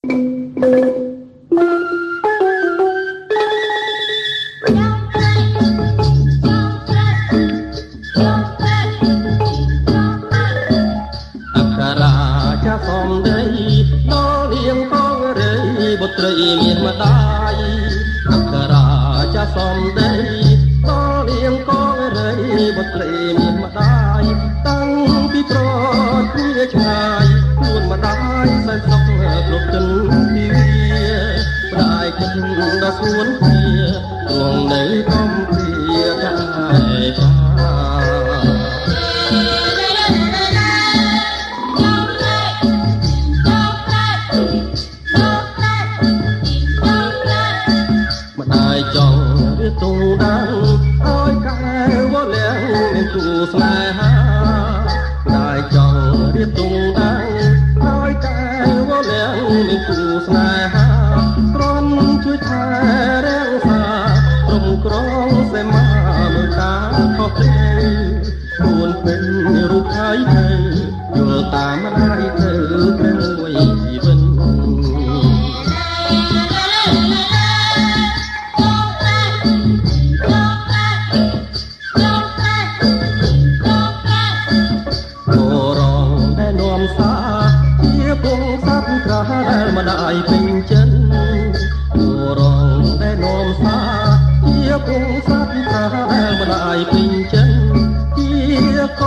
បុត្រីមានម្ដាយអក្សរាចាសំដីតលៀងកងរៃបុត្រីមានម្ដាយតាំងពីប្រត់គ្នាឆ្ងាយខ្លួនម្ដាយសែនសុខគ្រប់ទិនទីវាផ្ដាយគិតដល់ស្ងួនគ្នាទ្រង់នៅកំព្រាកាយកាចង់រៀបទូដាំងឲ្យកែវលាំងមានគូស្នេហាដែរចង់រៀបទូដាំងឲ្យកែវលាំងមានគូស្នេហាព្រមជួយថែរាំងសាក្រុមក្រងសេមាមើលតាខុសត្រូវពួនពេញរូបហើយទៅយល់តាមម្ដាយទៅព្រះមួយជីវិតដែលម្ដាយពេញចិនពួររងដែលនោមសាជាពងសត្វថាដែលម្ដាយពេញចិនជាក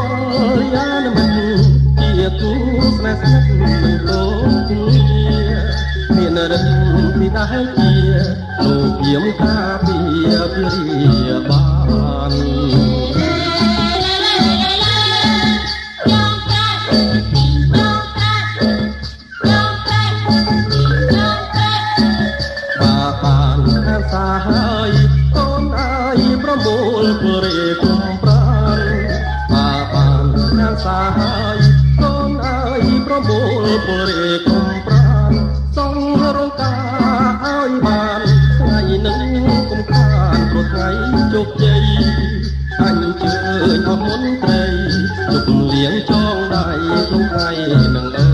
លយានមិញជាគូស្នេហ៍ស្និទ្ធមិនតូចគ្នាមានរិទ្ធពីដែលជាលោកយាមការពីរាបានសាហើយកូនអើយប្រមូលពរេគុំប្រានបានខាងសាហើយកូនអើយប្រមូលពរេគុំប្រានសងរងការឲ្យបានថ្ងៃនឹងគុំខានព្រោះថ្ងៃជោគជ័យអញជើញអស់មន្ត្រីជុំលៀងចងដៃក្នុងថ្ងៃនឹង